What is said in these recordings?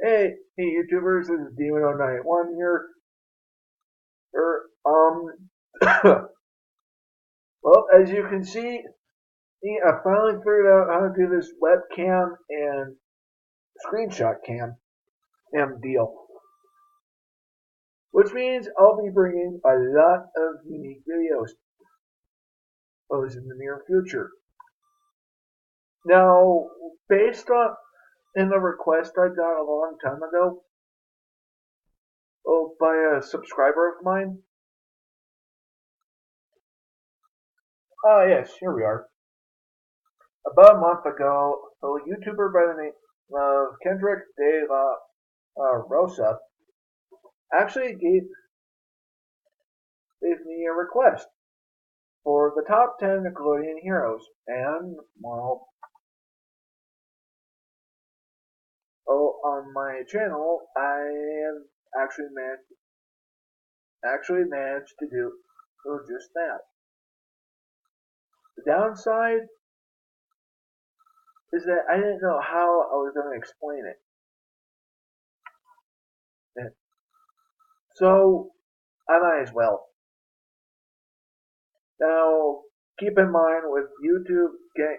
Hey, YouTubers, this is Demon091 here. Er, well, as you can see, I finally figured out how to do this webcam and screenshot cam deal, which means I'll be bringing a lot of unique videos in the near future. Now, based on in the request I got a long time ago, by a subscriber of mine. Yes, here we are. About a month ago, a YouTuber by the name of Kendrick De La Rosa actually gave me a request for the top 10 Nickelodeon heroes. And, well, on my channel, I have actually managed to do just that. The downside is that I didn't know how I was going to explain it. So, I might as well. Now, keep in mind with YouTube getting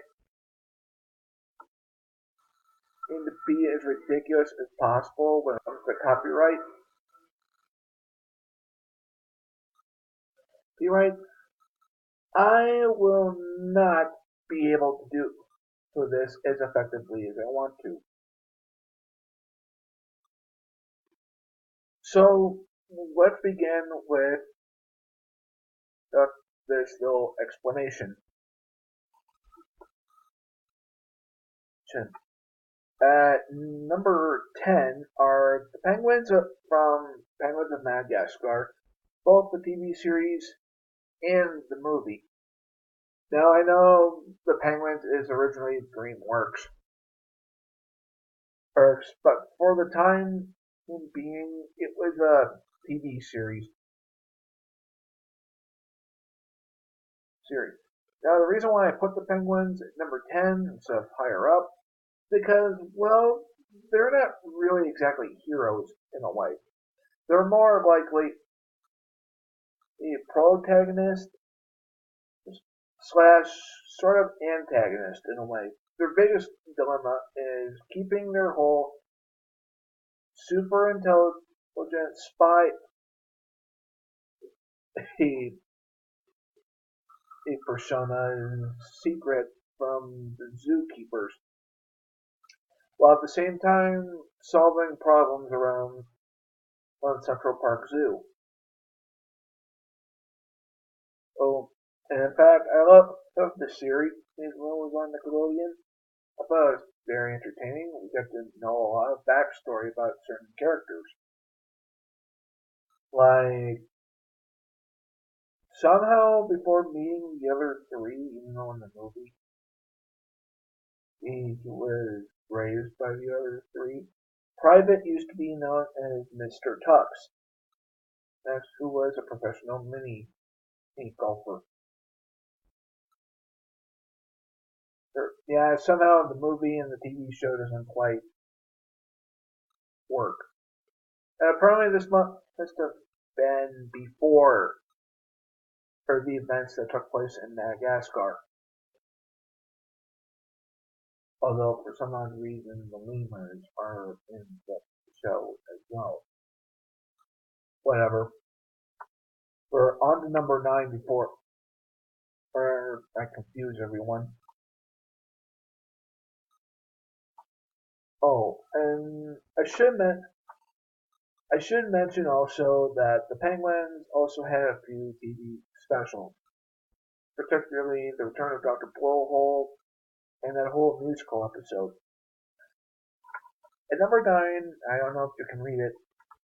to be as ridiculous as possible when it comes to copyright. I will not be able to do for this as effectively as I want to. So let's begin with this little explanation. At number 10 are the penguins from Penguins of Madagascar, both the TV series and the movie. Now I know the Penguins is originally DreamWorks, but for the time being, it was a TV series. Now the reason why I put the Penguins at number 10 instead of higher up, because well, they're not really exactly heroes in a way. They're more likely a protagonist slash sort of antagonist in a way. Their biggest dilemma is keeping their whole super intelligent spy a, a persona secret from the zookeepers, while at the same time solving problems around Central Park Zoo. Oh, and in fact, I love the series when it was on Nickelodeon. I thought it was very entertaining. We got to know a lot of backstory about certain characters. Like, somehow, before meeting the other three, even though in the movie he was raised by the other three, Private used to be known as Mr. Tux. That's who was a professional mini golfer. Yeah, somehow the movie and the TV show doesn't quite work. Apparently, this must have been before or the events that took place in Madagascar. Although for some odd reason the lemurs are in the show as well. Whatever. We're on to number 9 before I confuse everyone. Oh, and I should mention also that the Penguins also had a few TV specials, particularly The Return of Dr. Blowhole and that whole musical episode. At number 9, I don't know if you can read it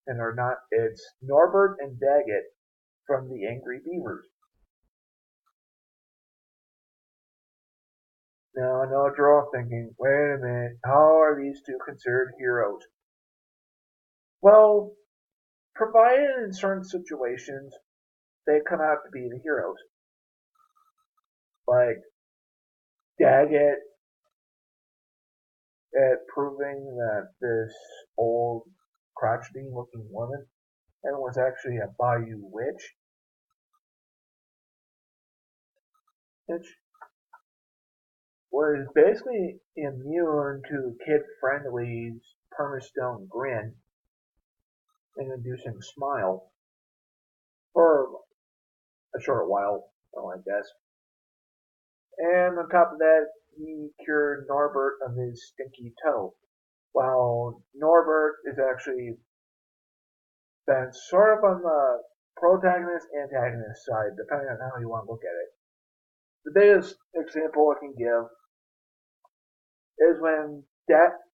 and or not, it's Norbert and Daggett from the Angry Beavers. Now I know what you're all thinking, wait a minute, how are these two considered heroes? Well, provided in certain situations, they come out to be the heroes. Like Daggett at proving that this old crotchety looking woman and was actually a Bayou witch, which was basically immune to Kid Friendly's permastone grin and inducing smile for a short while, I guess. And on top of that, he cured Norbert of his stinky toe. While Norbert is actually been sort of on the protagonist antagonist side, depending on how you want to look at it. The biggest example I can give is when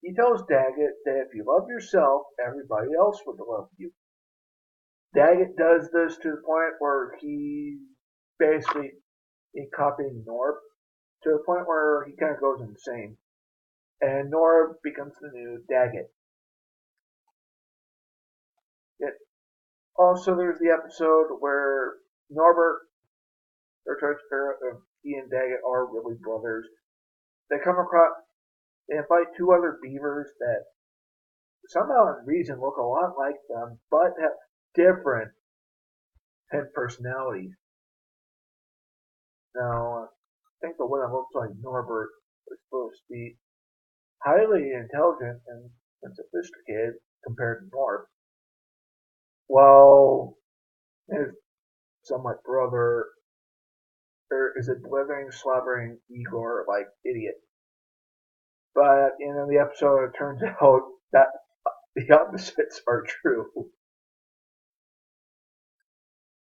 he tells Daggett that if you love yourself, everybody else would love you. Daggett does this to the point where he basically copying Norb to the point where he kind of goes insane, and Norb becomes the new Daggett. It, also, there's the episode where Norbert, or he and Daggett are really brothers. They come across, they fight two other beavers that somehow in reason look a lot like them, but have different personalities. Now, I think the one that looks like Norbert is supposed to be highly intelligent and sophisticated compared to Norb, while his somewhat brother is a blithering, slobbering Igor like idiot. But at the end of the episode, it turns out that the opposites are true.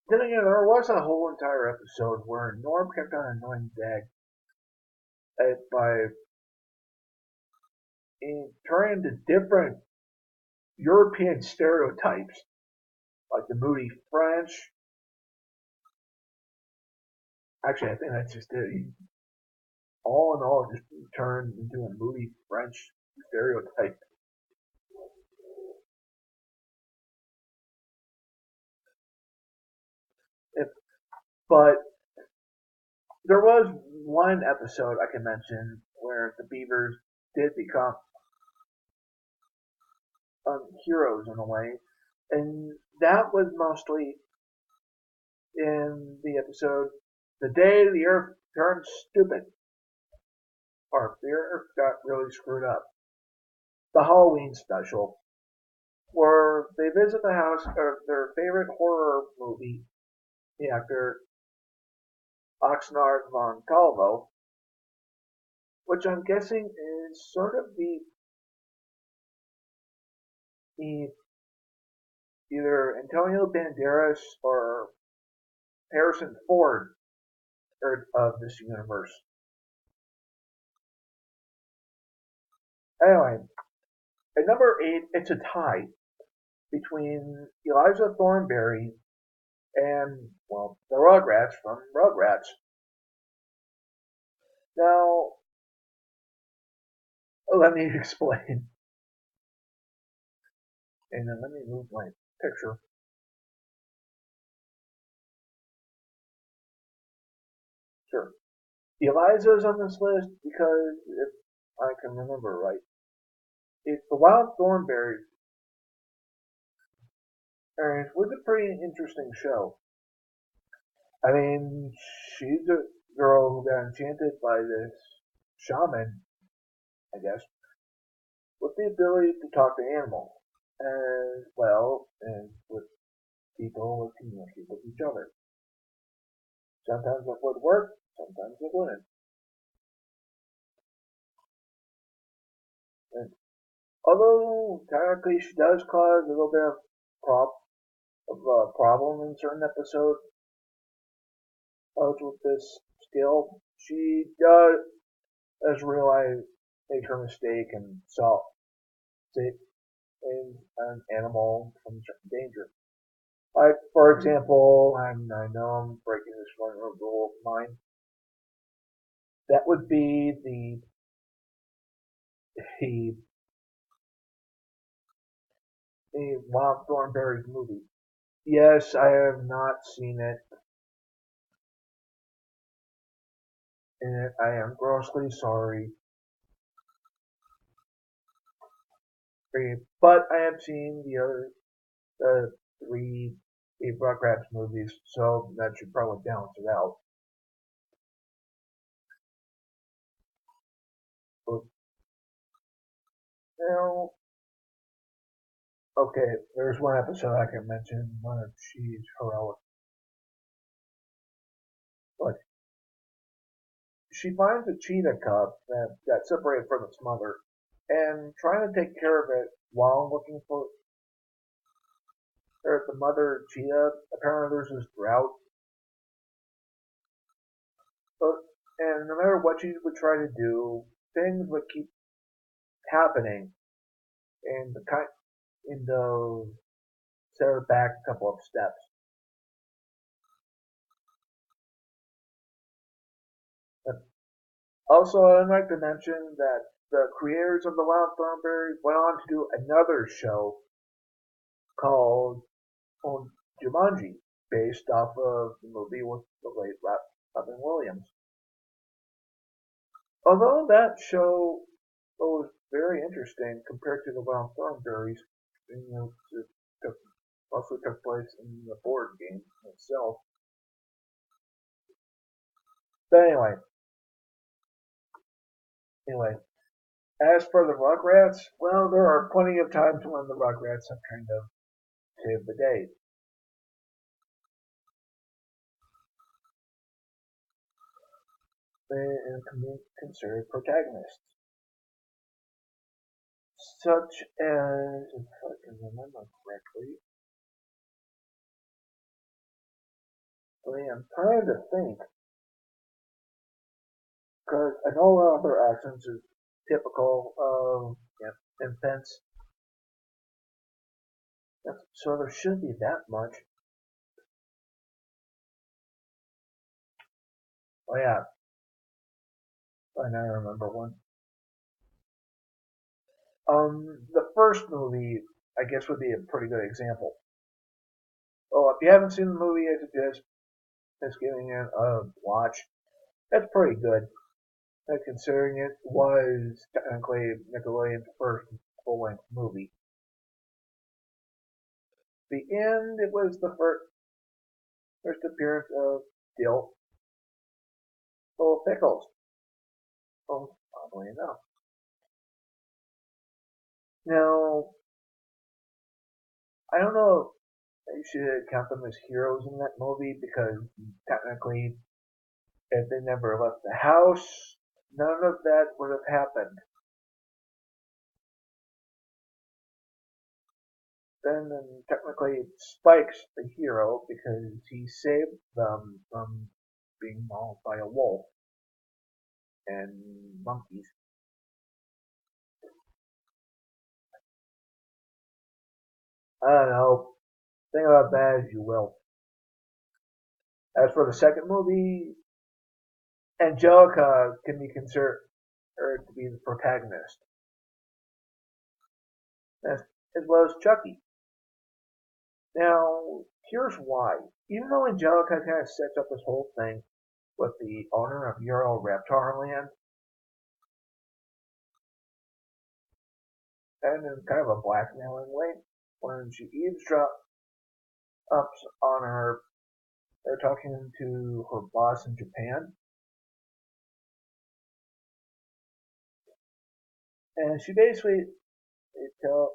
Then again, there was a whole entire episode where Norm kept on annoying Dag by turning to different European stereotypes, like the moody French. Actually, I think that's just it. All in all, just turned into a moody French stereotype. But there was one episode I can mention where the Beavers did become heroes in a way, and that was mostly in the episode "The Day the Earth Turned Stupid," or "The Earth Got Really Screwed Up," the Halloween special, where they visit the house of their favorite horror movie actor Oxnard von Calvo, which I'm guessing is sort of the either Antonio Banderas or Harrison Ford of this universe. Anyway, at number 8, it's a tie between Eliza Thornberry and, well, the Rugrats from Rugrats. Now, let me explain. And then let me move my picture. Sure. Eliza's on this list because, if I can remember right, it's the Wild Thornberry. And it was a pretty interesting show. I mean, she's a girl who got enchanted by this shaman, I guess, with the ability to talk to animals as well as with people who communicate with each other. Sometimes it would work, sometimes it wouldn't. And although technically she does cause a little bit of a problem in certain episodes with this skill, she does realize make her mistake and save an animal from certain danger. Like, for example, I know I'm breaking this one rule of mine. That would be the Wild Thornberry's movie. Yes, I have not seen it, and I am grossly sorry. But I have seen the three Rugrats movies, so that should probably balance it out. But now, okay, there's one episode I can mention when she's heroic. Like, she finds a cheetah cub that got separated from its mother, and trying to take care of it while looking for her, the mother cheetah. Apparently, there's this drought, but and no matter what she would try to do, things would keep happening, and the set her back a couple of steps. Also, I'd like to mention that the creators of the Wild Thornberry went on to do another show called Jumanji, based off of the movie with the late Robin Williams. Although that show was very interesting compared to the Wild Thornberries, it mostly took place in the board game itself. But anyway, as for the Rugrats, well, there are plenty of times when the Rugrats have kind of saved the day. And can be considered protagonists, such as, if I can remember correctly, I'm trying to think, because I know a lot of their accents are typical of infants, so there shouldn't be that much. Oh yeah, I now remember one. The first movie, I guess, would be a pretty good example. Oh, if you haven't seen the movie, I suggest just giving it a watch. That's pretty good, considering it was technically Nickelodeon's first full-length movie. The end, it was the first appearance of Dill Pickles. Oh, oddly enough. Now, I don't know if you should count them as heroes in that movie because technically, if they never left the house, none of that would have happened. Then, technically, Spike's the hero because he saved them from being mauled by a wolf and monkeys. I don't know. Think about that as you will. As for the second movie, Angelica can be considered to be the protagonist, as, as well as Chucky. Now, here's why. Even though Angelica kind of sets up this whole thing with the owner of Euro Reptarland, and in kind of a blackmailing way, when she eavesdrops on her, they're talking to her boss in Japan, and she basically tells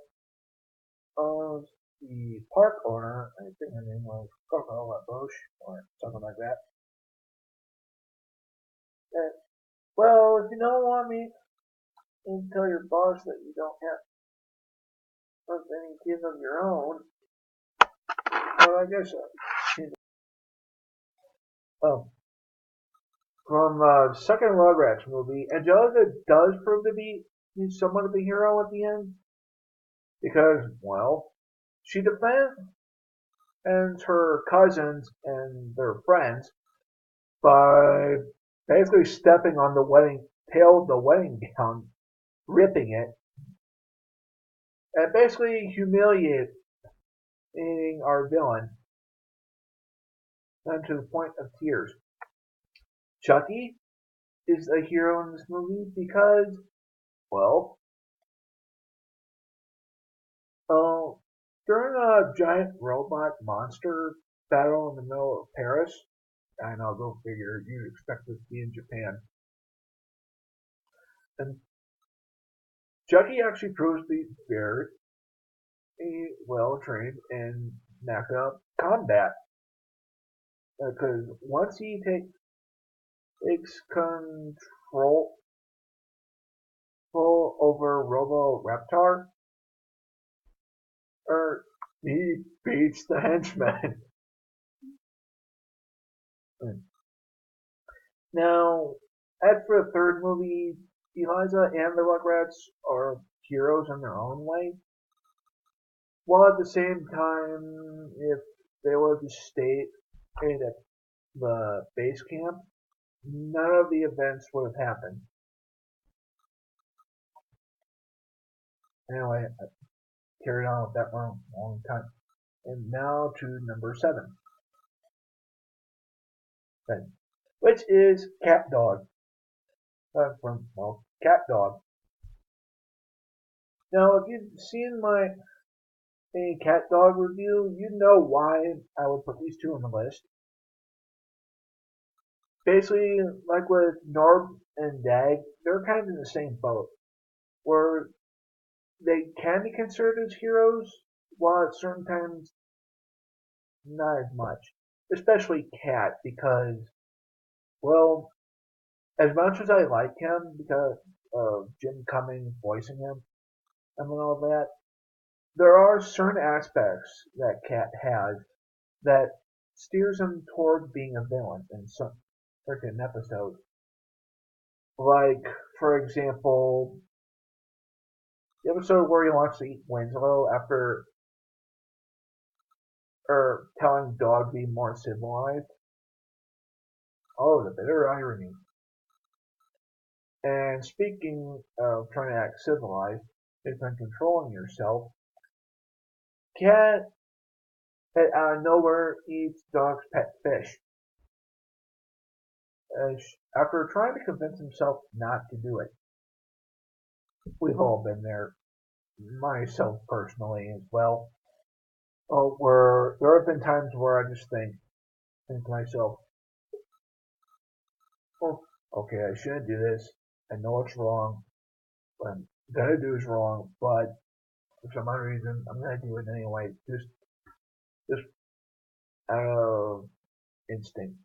the park owner, I think her name was Coco Bush or something like that, that, well, if you don't want me, you can tell your boss that you don't have any kids of your own. Well, I guess um, from the second Rugrats movie, Angelica does prove to be somewhat of a hero at the end because, well, she defends her cousins and their friends by basically stepping on the wedding gown, ripping it, and basically humiliating our villain and to the point of tears. Chucky is a hero in this movie because, well, Oh, during a giant robot monster battle in the middle of Paris, I know, go figure, you'd expect this to be in Japan. And Chucky actually proves to be very well trained in mecha combat. Because once he takes control over Robo Reptar, or he beats the henchman. Now, as for the third movie, Eliza and the Rugrats are heroes in their own way, while at the same time, if they were to stay at the base camp, none of the events would have happened. Anyway, I carried on with that for a long time. And now to number 7, which is Cat Dog. From, well, Cat Dog. Now, if you've seen my Cat Dog review, you know why I would put these two on the list. Basically, like with Norb and Dag, they're kind of in the same boat, where they can be considered as heroes, while at certain times not as much. Especially Cat, because, well, as much as I like him because of Jim Cummings voicing him and all that, there are certain aspects that Cat has that steers him toward being a villain in some certain episodes. Like, for example, the episode where he wants to eat Winslow after telling Dog to be more civilized. Oh, the bitter irony. And speaking of trying to act civilized, it's been controlling yourself. Cat out of nowhere eats Dog's pet fish. After trying to convince himself not to do it. We've all been there, myself personally as well. Where there have been times where I just think to myself, oh, okay, I shouldn't do this. I know it's wrong. What I'm gonna do is wrong, but for some other reason, I'm gonna do it anyway. Just out of instinct.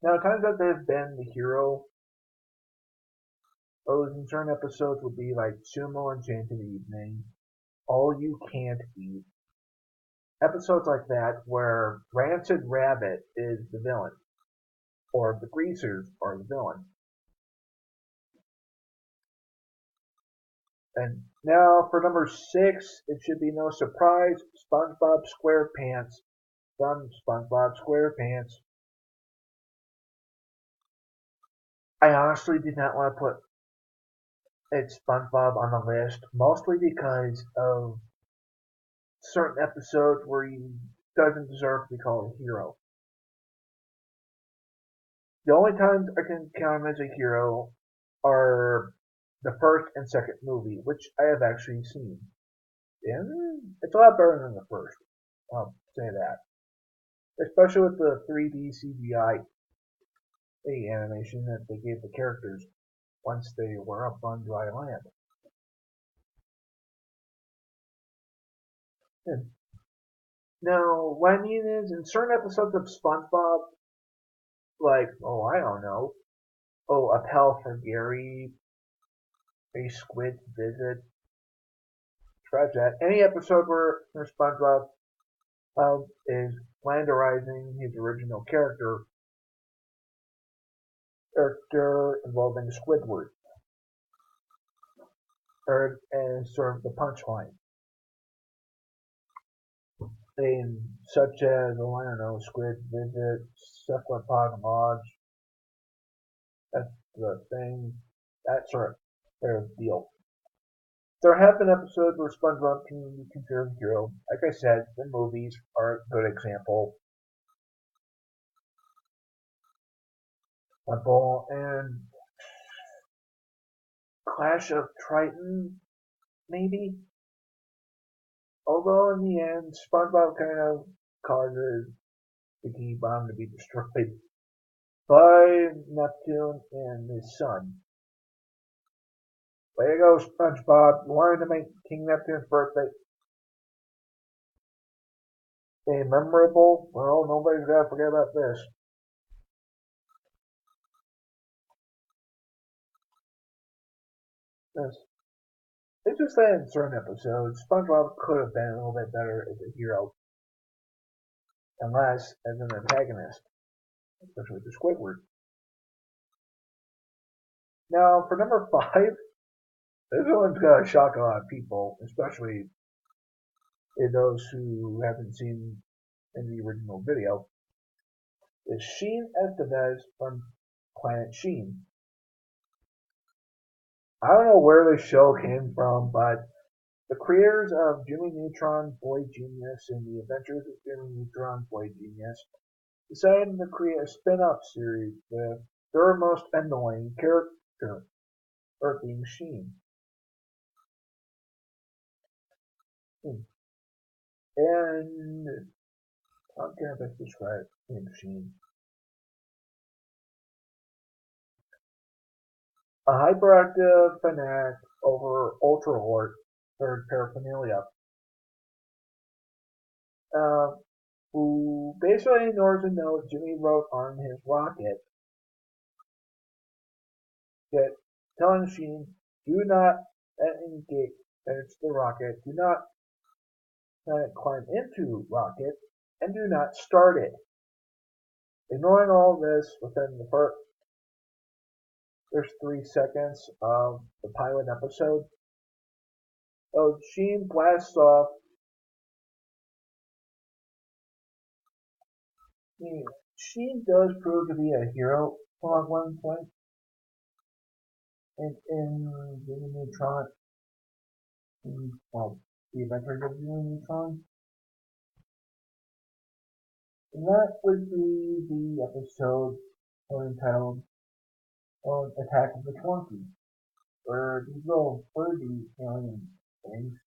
Now, times that they've been the hero, those in certain episodes would be like Sumo and Enchanted Evening, All You Can't Eat. Episodes like that where Rancid Rabbit is the villain, or the Greasers are the villain. And now for number 6, it should be no surprise, SpongeBob SquarePants from SpongeBob SquarePants. I honestly did not want to put it's SpongeBob on the list, mostly because of certain episodes where he doesn't deserve to be called a hero. The only times I can count him as a hero are the first and second movie, which I have actually seen. And it's a lot better than the first. I'll say that. Especially with the 3D CGI animation that they gave the characters once they were up on dry land. And now, what I mean is, in certain episodes of SpongeBob, like, oh, I don't know, oh, a pal for Gary, a squid visit, scratch that. Any episode where SpongeBob is flanderizing his original character involving Squidward, or as sort of the punchline. Things such as, oh, I don't know, Squid Visit, Cephalopod Lodge, that's the thing, that sort of deal. There have been episodes where SpongeBob can be considered a hero. Like I said, the movies are a good example. And Clash of Triton, maybe. Although in the end, SpongeBob kind of causes the Bikini Bomb to be destroyed by Neptune and his son. Way to go, SpongeBob. You wanted to make King Neptune's birthday a memorable. Well, nobody's got to forget about this. This. It's just that in certain episodes, SpongeBob could have been a little bit better as a hero and less as an antagonist, especially with Squidward. Now, for number 5, this one's going to shock a lot of people, especially those who haven't seen in the original video, is Sheen Estevez from Planet Sheen. I don't know where the show came from, but the creators of Jimmy Neutron, Boy Genius, and The Adventures of Jimmy Neutron, Boy Genius decided to create a spin-off series with their most annoying character, Earth being Sheen. And how can I best describe Sheen? A hyperactive fanatic over ultra-horde paraphernalia, who basically ignores a note Jimmy wrote on his rocket that telling Sheen, do not engage, it's the rocket, do not climb into rocket, and do not start it. Ignoring all this within the first 3 seconds of the pilot episode, Sheen blasts off. Sheen does prove to be a hero at one point in Jimmy Neutron, well, the Adventures of Jimmy Neutron. And that would be the episode entitled Attack of the Twonkies, where these little birdie alien things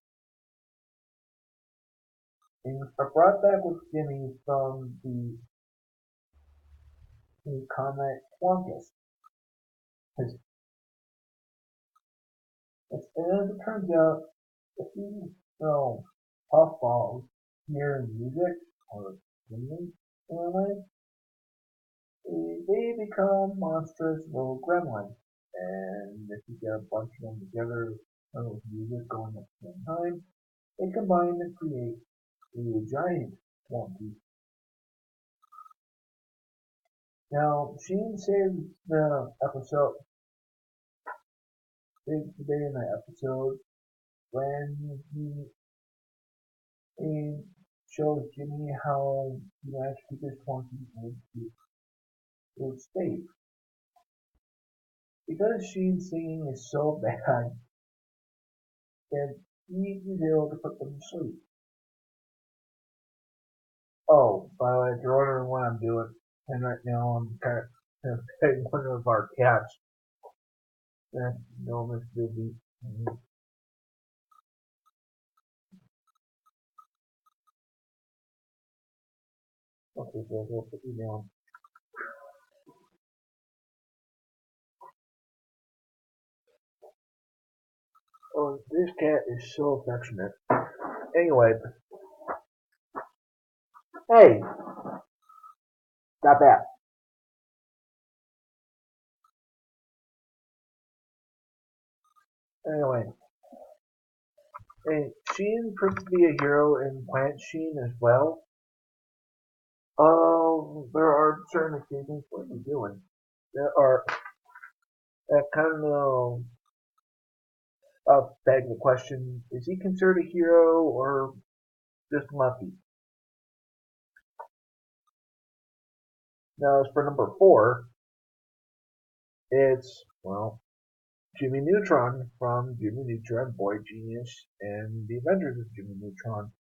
are brought back with Jimmy from the comet Twonkus. As it turns out, if you throw puffballs hear music or singing in a way, they become monstrous little gremlins. And if you get a bunch of them together with music going at the same time, they combine to create a giant Twonky. Now, Sheen saves the episode, saves the day in the episode when he shows Jimmy how he managed to keep his Twonky in its state. Because Sheen's singing is so bad, that he is able to put them to sleep. Oh, by the way, if you're wondering what I'm doing, and right now I'm kind of petting one of our cats. That's Miss Bibby. Okay, so we'll put you down. Oh, this cat is so affectionate. Anyway, hey, stop that. Anyway, hey, Sheen proved to be a hero in Planet Sheen as well. There are certain occasions. What are you doing? There are that kind of beg the question: is he considered a hero or just lucky? Now, as for number 4, it's Jimmy Neutron from Jimmy Neutron, Boy Genius, and The Adventures of Jimmy Neutron.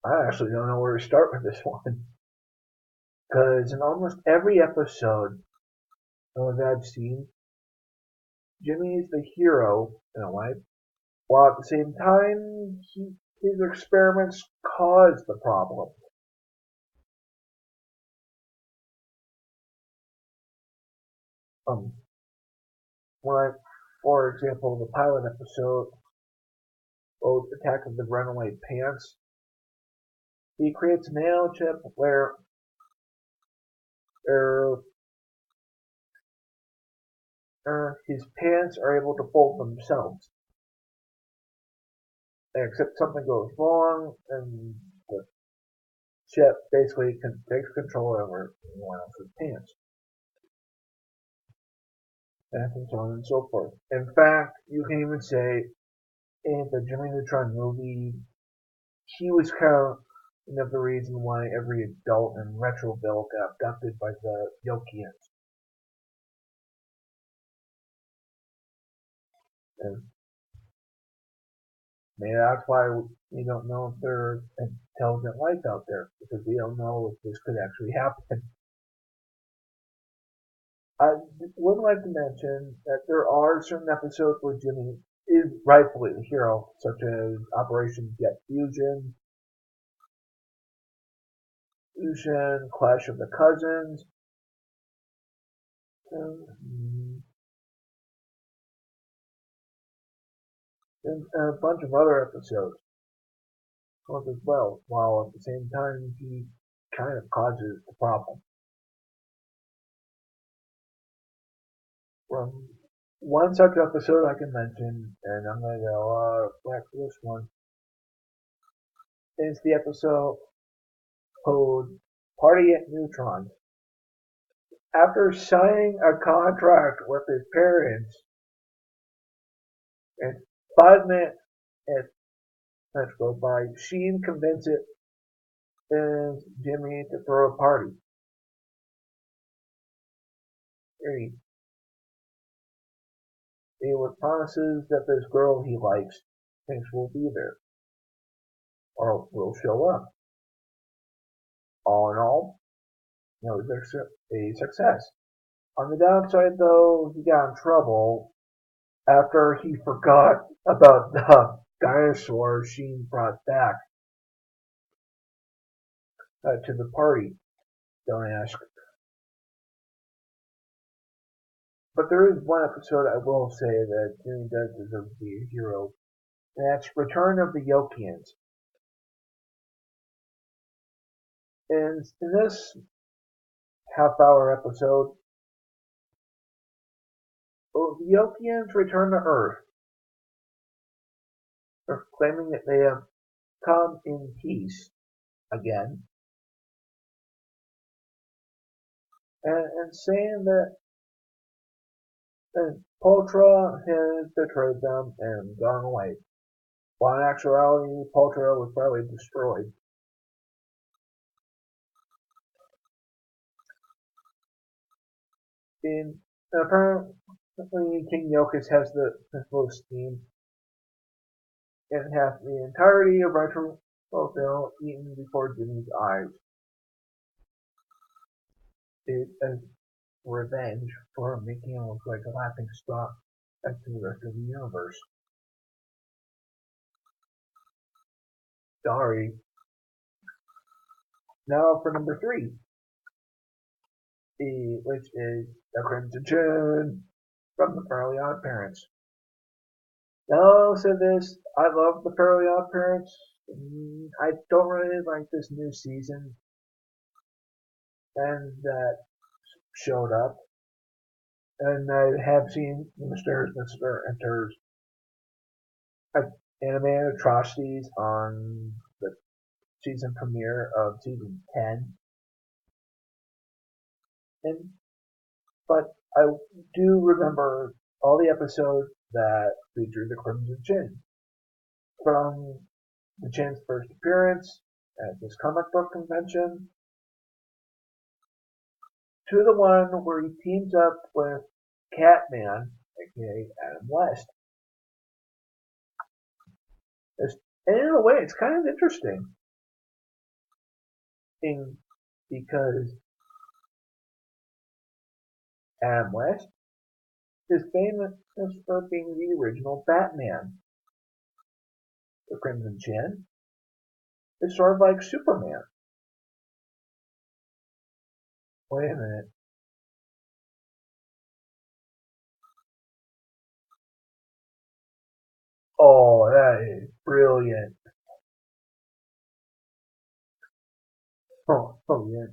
I actually don't know where to start with this one. Because in almost every episode, that I've seen, Jimmy is the hero in a way, while at the same time, his experiments cause the problem. Um, when, for example, the pilot episode, Attack of the Runaway Pants, he creates a nanochip where er, his pants are able to fold themselves. Except something goes wrong, and the chip basically takes control over anyone else's pants. And so on and so forth. In fact, you can even say in the Jimmy Neutron movie, he was kind of the reason why every adult in Retroville got abducted by the Yokians. And maybe that's why we don't know if there's intelligent life out there, because we don't know if this could actually happen. I would like to mention that there are certain episodes where Jimmy is rightfully the hero, such as Operation Jet Fusion, Clash of the Cousins, and a bunch of other episodes as well, while at the same time he kind of causes the problem. From one such episode I can mention, and I'm going to get a lot of flack for this one, is the episode called Party at Neutron. After signing a contract with his parents, and 5 minutes go by, Sheen convinces Jimmy to throw a party. He promises that this girl he likes thinks will be there, or will show up. All in all, there's a success. On the downside, though, he got in trouble after he forgot about the dinosaur Sheen brought back to the party. Don't ask. But there is one episode I will say that Jimmy does deserve to be a hero, and that's Return of the Yokians. And in this half-hour episode, the Yokians return to Earth, claiming that they have come in peace again, and saying that Poltra has betrayed them and gone away, while in actuality Poltra was probably destroyed. Apparently King Yokus has the most steam and has the entirety of Retroville eaten before Jimmy's eyes. It is revenge for making him look like a laughing stock to the rest of the universe. Sorry. Now for number 3, which is The Crimson Chin from the Fairly Odd Parents. Now I'll say this, I love the Fairly Odd Parents. I don't really like this new season and that showed up. And I have seen Mr. Enters animated atrocities on the season premiere of season 10. But I do remember all the episodes that featured the Crimson Chin. From the Chin's first appearance at this comic book convention to the one where he teams up with Catman, aka Adam West. And in a way, it's kind of interesting. Because Adam West is famous for being the original Batman. The Crimson Chin is sort of like Superman. Wait a minute. Oh, that is brilliant. Oh yeah.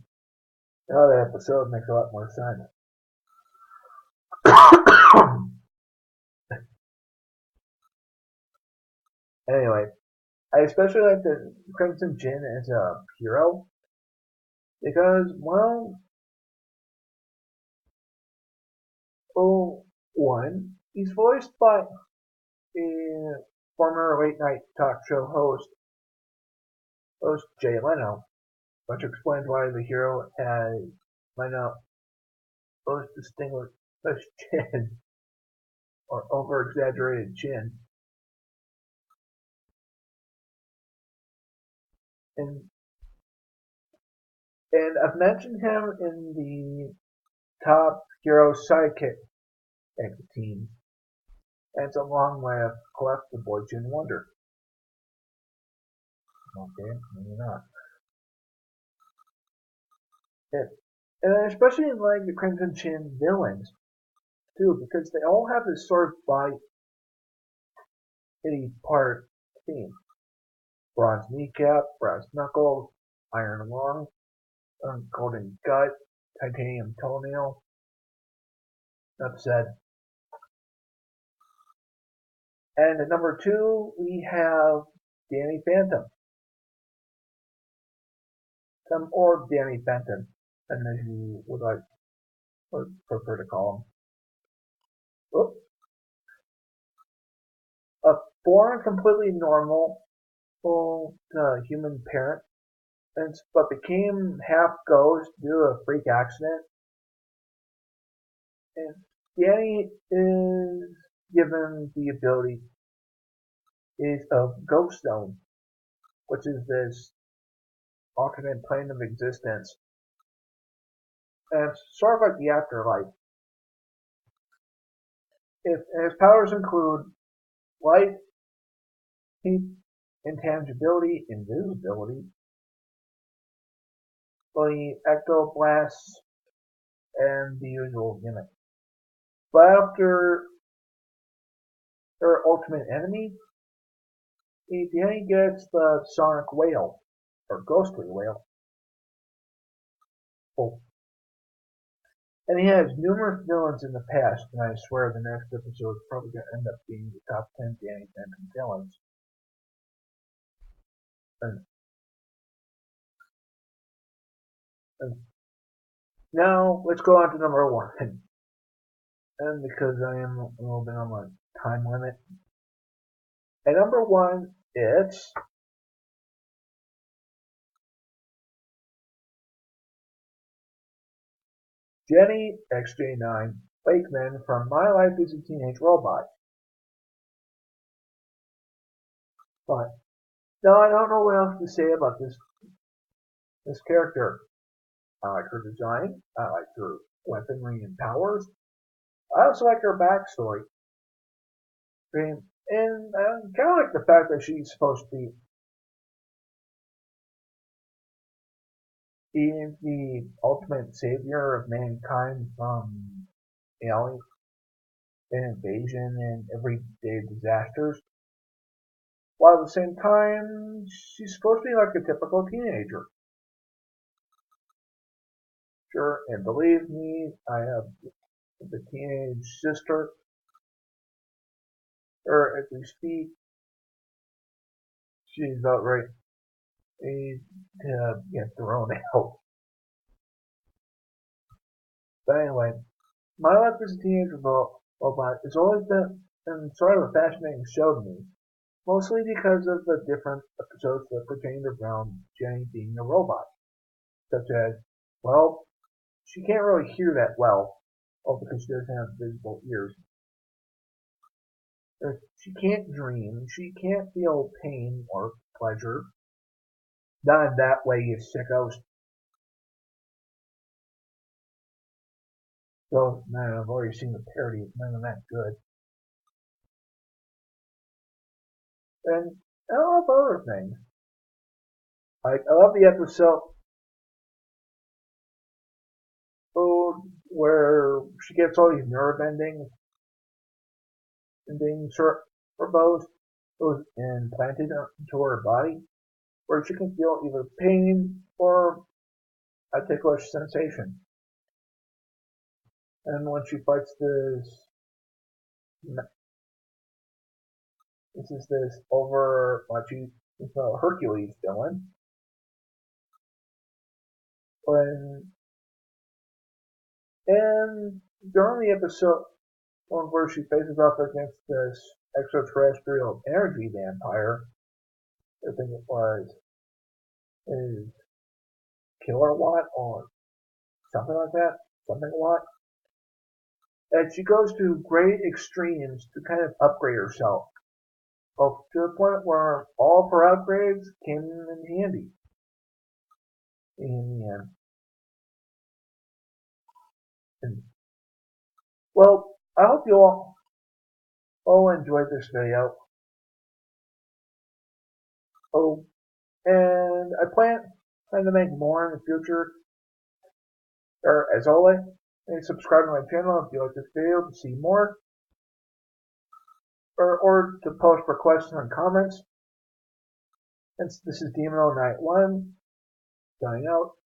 Now that episode makes a lot more sense. Anyway, I especially like the Crimson Chin as a hero because, well, one, he's voiced by a former late night talk show host Jay Leno, which explains why the hero has Leno's most distinguished chin or over exaggerated chin. And I've mentioned him in the top hero sidekick team, and it's along with Collectible Jin Wonder. Okay, maybe not. And especially in like the Crimson Chin villains too, because they all have this sort of bite part theme. Bronze kneecap, brass knuckles, iron lung, golden gut, titanium toenail. Enough said. And at number 2, we have Danny Phantom. Or Danny Fenton, and as you would prefer to call him. Oops. A born completely normal human parent, but became half ghost due to a freak accident. And Danny is given the ability of Ghost Zone, which is this alternate plane of existence. And it's sort of like the afterlife. His powers include light, heat, intangibility, invisibility, the ectoblasts, and the usual gimmick. But after her ultimate enemy, Danny gets the sonic whale, or ghostly whale. Oh. And he has numerous villains in the past, and I swear the next episode is probably going to end up being the top 10 Danny Phantom villains. And now, let's go on to number 1. And because I am a little bit on my time limit. At number 1, it's Jenny XJ9 Wakeman from My Life as a Teenage Robot. But now I don't know what else to say about this character. I like her design. I like her weaponry and powers. I also like her backstory. And I kind of like the fact that she's supposed to be the ultimate savior of mankind from alien invasion and everyday disasters. While at the same time, she's supposed to be like a typical teenager. Sure, and believe me, I have the teenage sister, or as we speak, she's about ready to get thrown out. But anyway, My Life as a Teenage Robot has always been sort of a fascinating show to me, mostly because of the different episodes that pertained around Jenny being a robot, such as, well, she can't really hear that well, because she doesn't have visible ears. She can't dream, she can't feel pain or pleasure. Not in that way, you sickos. So, man, I've already seen the parody. It's none of that good. And I love other things. Like, I love the episode where she gets all these nerve endings and things her both goes implanted into her body, where she can feel either pain or a ticklish sensation. And when she fights this over what she Hercules villain, when and during the episode where she faces off against this extraterrestrial energy vampire, I think it was is Killer Watt or something like that, something Watt. And she goes to great extremes to kind of upgrade herself, to the point where all of her upgrades came in handy in the end. And, well, I hope you all enjoyed this video. Oh, and I plan to make more in the future. Or as always, subscribe to my channel if you like this video to see more, or to post for questions and comments. And this is Demon Night 1, signing out.